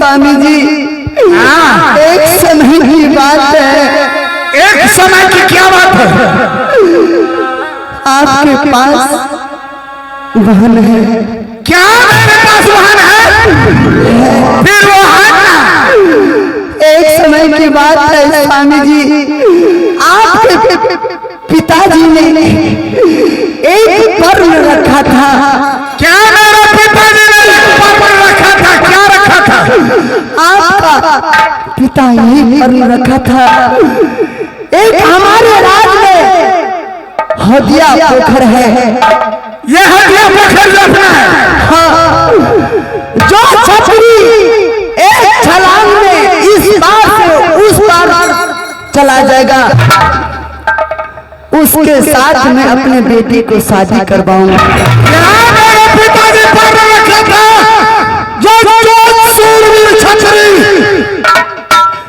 स्वामी जी एक समय की बात है। एक समय की क्या बात है? आपके पास वाहन है? क्या मेरे पास वाहन है? फिर वो एक समय की बात है स्वामी जी, आपके पिताजी ने एक पर्व रखा था। क्या मेरे पिताजी ने एक पर्व रखा था? क्या रखा था? आपका पिता ये पर्व रखा था। एक हमारे राज में हदिया पोखर है। ये हदिया पोखर रखना है। हाँ, जो छपरी एक छलांग में इस पार से उस पार चला जाएगा, उसके साथ मैं अपने बेटी को शादी करवाऊंगा। मेरे पिताजी पर्व रखा था, जो सूरवीर छपरी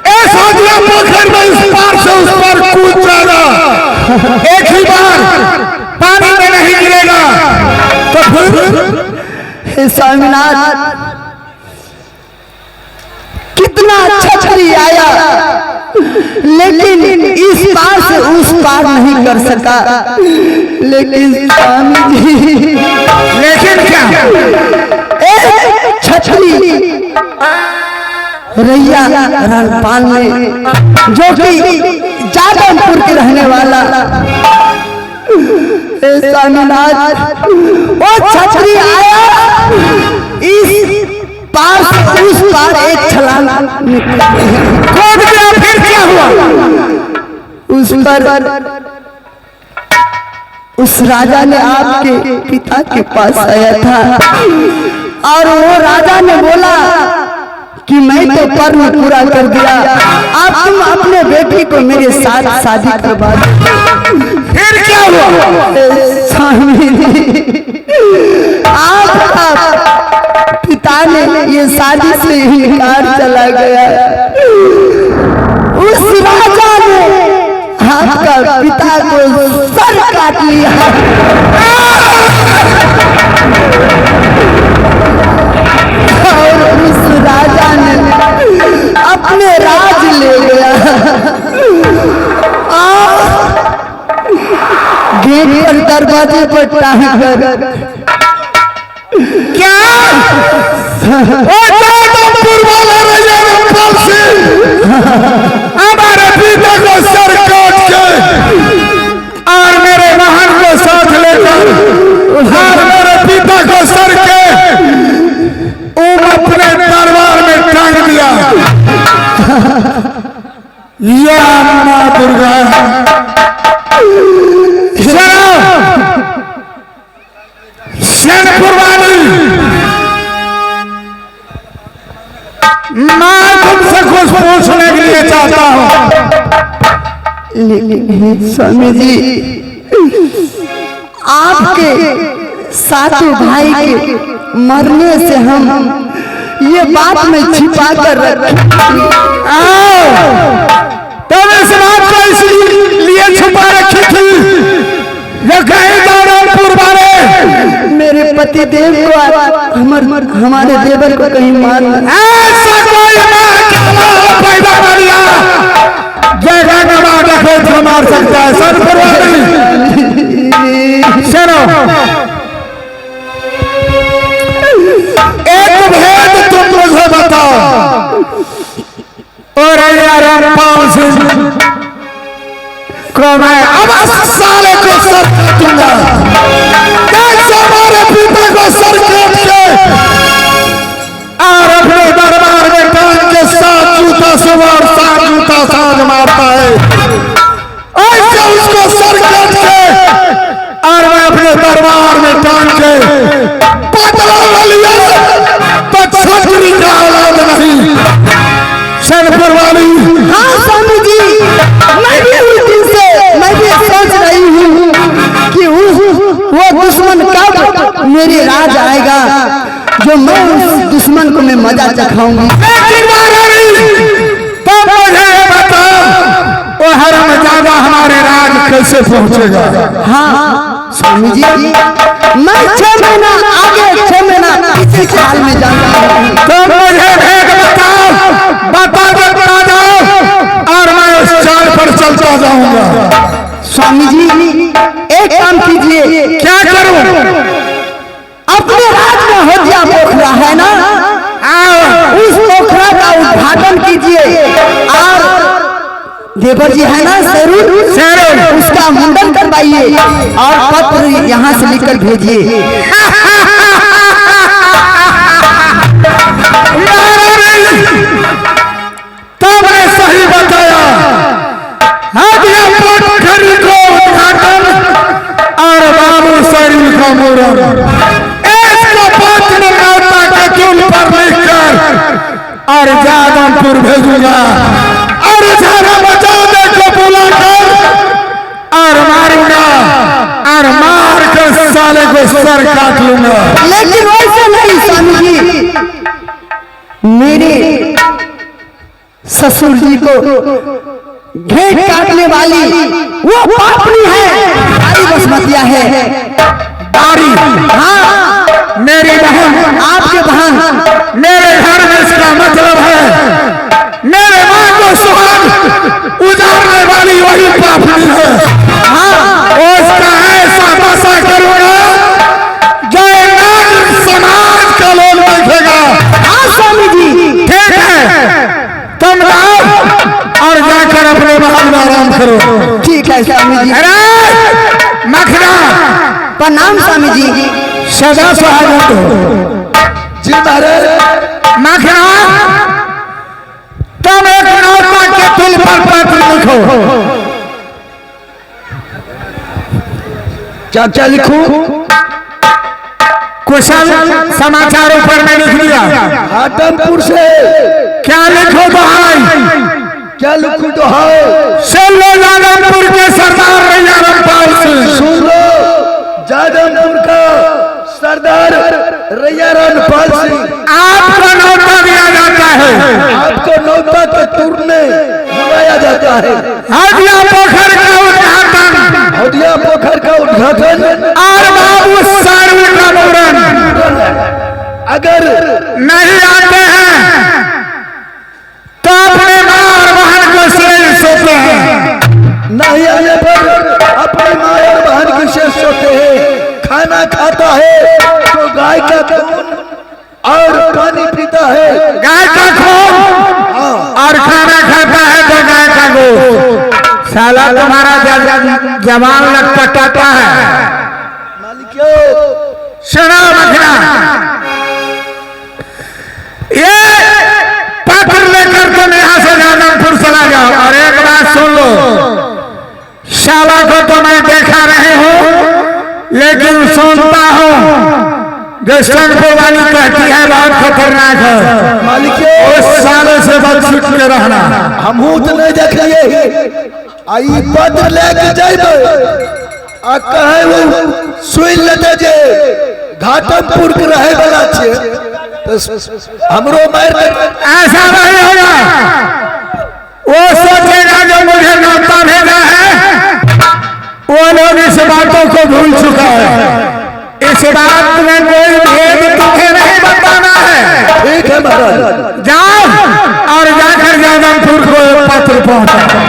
इस हदिया पोखर में इस पार से उस पार कूद जाएगा, एक ही बार पानी में नहीं गिरेगा। तो फिर स्वामीनाथ कितना छपरी आया, लेकिन इस पार से उस पार नहीं कर सका। लेकिन स्वामी जी, लेकिन क्या? एक छपरी रैया रणपाल ने, जो कि जादवपुर के रहने वाला, स्वामीनाथ वो छपरी आया, इस पार से उस पार एक छलांग कूद गया। फिर क्या हुआ? उस पर उस राजा ने आपके पिता के पास आया था, और वो राजा ने बोला कि मैं तो पर्व पूरा कर दिया, आप तुम अपने बेटी को मेरे साथ शादी करवा दो। फिर क्या हुआ? स्वामी जी, आपका पिता ने ये शादी से इनकार चला गया। उस राजा ने आपका पिता को सर काट लिया और उस राजा ने अपने राज ले गया। गेट पर दरवाजे पर टांग कर क्या हमारे पिता को सर काट के और मेरे वाहन को साथ लेकर और मेरे पिता को सर के अपने दरबार में टांग दिया। या मां दुर्गा, मैं तुमसे कुछ पूछने के लिए चाहता हूँ। लेकिन स्वामी जी, आपके सातों भाई के मरने से हम ये बात में छिपा कर तब इस बात को इसलिए छुपा रखी थी, जो कहीं दानापुर वाले मेरे पति देव को हमारे देवर को कहीं मारना। ऐसा कोई पैदा कर लिया जगह नवा रखे तो मार सकता है। सनपुर वाली सुनो, एक भेद तुम मुझे बताओ। और रणपाल सिंह को मैं अब साले को सर काटूंगा। हमारे पिता को सर काट के और अपने दरबार में टांग के साथ जूता सुबह और सात जूता सांझ मारता है। ऐसे उसको सर काट के और मैं अपने दरबार में टांग के बदला लिया तो छतरी का औलाद नहीं। सनपुर वाली, हाँ स्वामी जी, मैं भी उस दिन से मैं भी सोच रही हूँ कि वो दुश्मन कब मेरे राज आएगा, जो मैं उस दुश्मन को मैं मजा चखाऊंगी। तो मुझे बताओ, वो हरामजादा हमारे राज कैसे पहुंचेगा? हाँ स्वामी जी, मैं 6 महीना आगे 6 महीना इसी साल में जाऊंगा। तो मुझे भेद बताओ। है ना, उस पोखरा का उद्घाटन कीजिए और देवर जी है ना शेरू, उसका मुंडन करवाइए और पत्र यहाँ से लिखकर भेजिए। तुमने सही बताया। पोखरी को उद्घाटन और बाबू शरीर का मुंडन, इसको पत्र न्योता के तुम पर लिखकर और जादमपुर भेजूंगा और सारा बचाने को बुलाकर और मारूंगा और मार कर साले को सर काट लूंगा। लेकिन वैसे नहीं स्वामी जी, मेरे ससुर जी को घेट काटने वाली वो पापनी है, भारी बसमतिया है। बारी, हाँ मेरी बहन, आपके बहन, मेरे घर में इसका मतलब है मेरे मां को सुहाग उजाड़ने वाली वही पापनी है। हाँ उसका ऐसा दशा करूंगा जो नाग समाज का लोग देखेगा। हाँ स्वामी जी, ठीक है, तुम जाओ और जाकर अपने महल में आराम करो। ठीक है स्वामी जी। अरे मखना, प्रणाम स्वामी जी। सदा स्वागत हो जी महाराज। मखना, तुम एक नौका के तुल पर पत्र लिखो। क्या लिखूं? कुशल समाचारों पर मैं लिख लिया। आदमपुर से क्या लिखो भाई? क्या लिखूं तो है? सुन लो, जादमपुर के सरदार रैया रामपाल सिंह। सुन लो, जादमपुर का सरदार रैया रामपाल सिंह, आपको न्योता दिया जाता है। आपको न्योता के तुर में बुलाया जाता है। हदिया पोखर का उद्घाटन, हदिया पोखर का उद्घाटन और बाबू सारू का मुंडन। अगर नहीं आते हैं तो अपने मां और बहन को शेर सोते हैं। नहीं आने पर अपने माँ और बहन की शेष सोते हैं। खाना खाता है तो गाय का खून और पानी पीता है। गाय का खून और खाना खाता है तो गाय का गोश्त। साला तुम्हारा जवान लटपटाता है। मालिक सुनो मखना, ये पत्र लेकर तुम यहाँ से जादमपुर चला जाओ। और एक बात सुन लो, शाला को तो मैं देखा रहे हूँ, लेकिन सुनता हूँ जो सनपुर वाली कहती है बहुत खतरनाक है। मालिक उस साले से बच छुट के रहना। हम तो नहीं देखिए, आई पत्र लेके जाइबे आ कहे वो सुन लेते जे घाटमपुर के रहे वाला छे तो हमरो मार ऐसा नहीं होगा। वो सोचेगा जो मुझे न्योता भेजा है, वो लोग इस बातों को भूल चुका है। इस बात में कोई भेद तुम्हें नहीं बताना है। ठीक है महाराज। जाओ और जाकर जादमपुर को एक पत्र पहुंचाओ।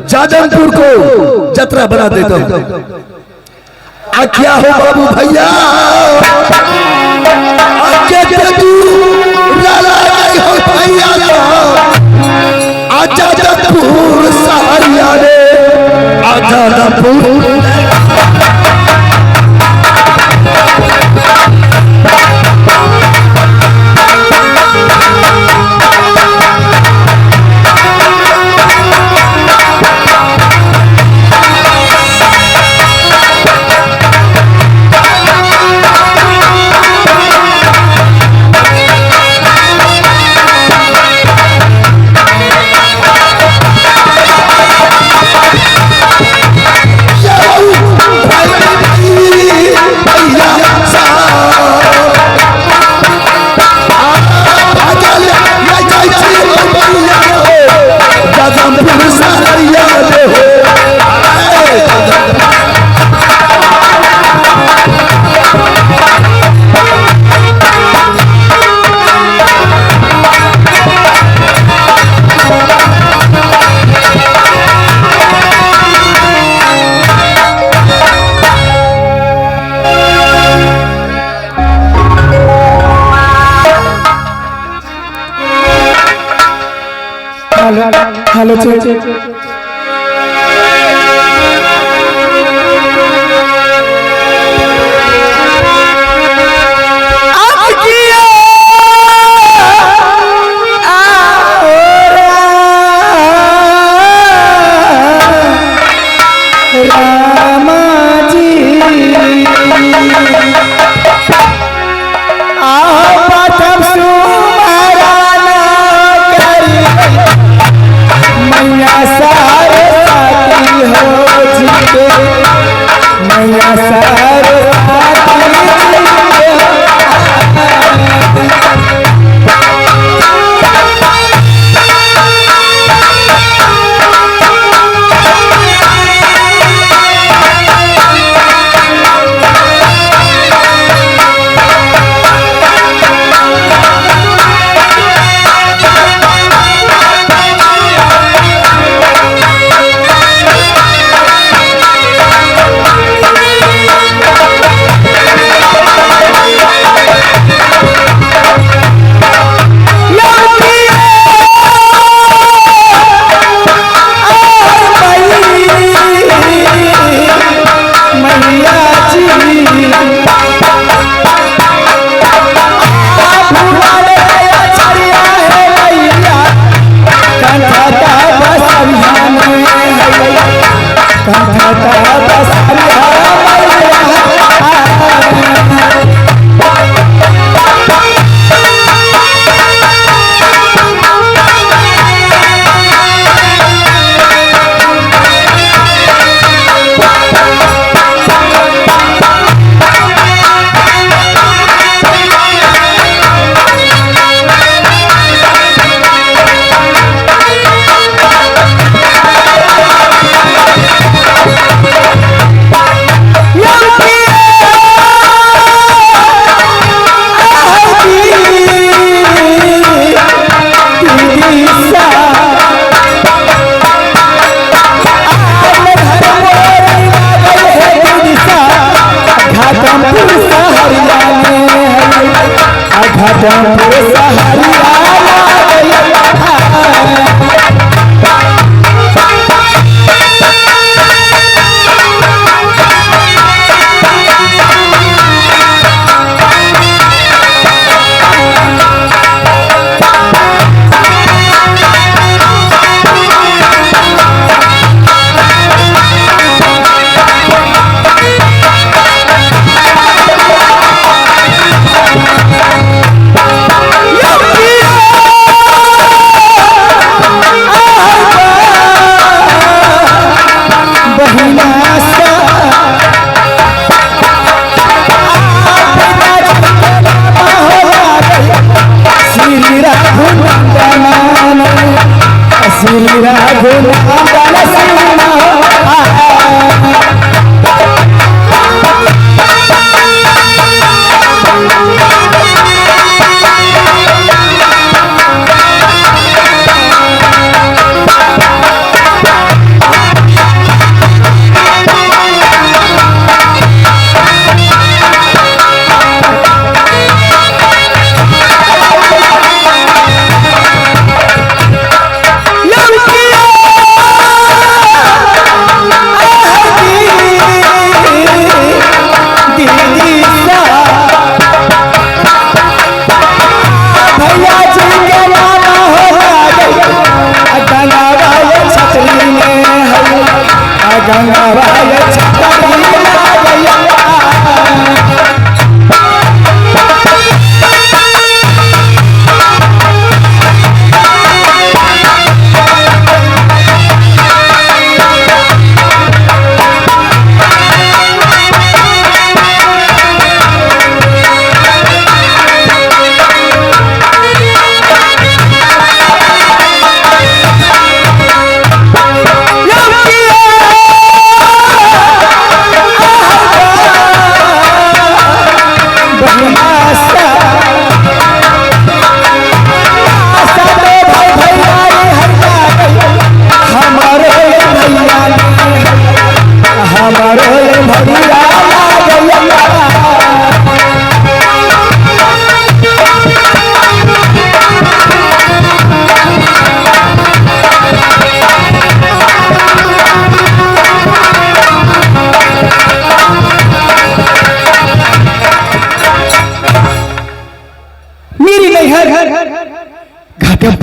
जादमपुर को जतरा बना देता हूँ। क्या हो बाबू भैया, जादमपुर सहारिया रे, जादमपुर भैया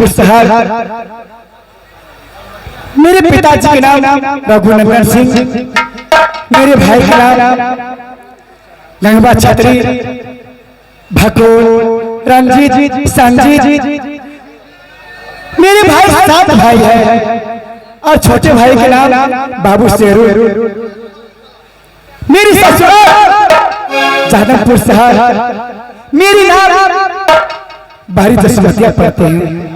घाटमपुर शहर। मेरे पिताजी के नाम रघुनंदन सिंह, मेरे भाई का नाम लंगबा छतरी, भकोल, रंजीत, संजीत। मेरे भाई 7 भाई है और छोटे भाई के नाम बाबू शेरू। मेरी ससुराल जादवपुर शहर, मेरी नाम बारी दशमतिया पढ़ते हैं।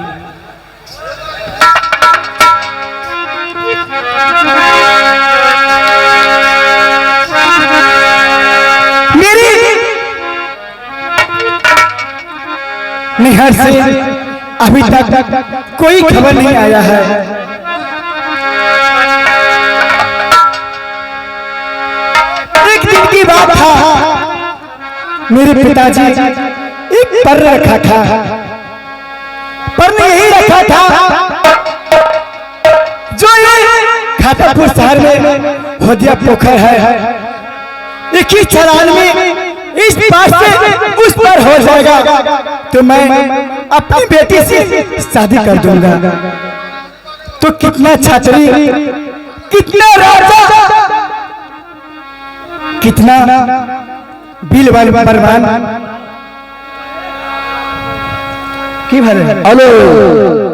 मेरी निहर से अभी तक कोई खबर नहीं आया है। एक दिन की बात था, मेरे पिताजी एक पर रखा था, पर यही रखा था जो ये घाटमपुर शहर में होदिया पोखर है। एक ही चलान में इस पार से उस पर हो जाएगा तो मैं अपनी बेटी से शादी कर दूंगा। तो कितना छात्री, कितना राजा, कितना बिल बलवान की भले। हेलो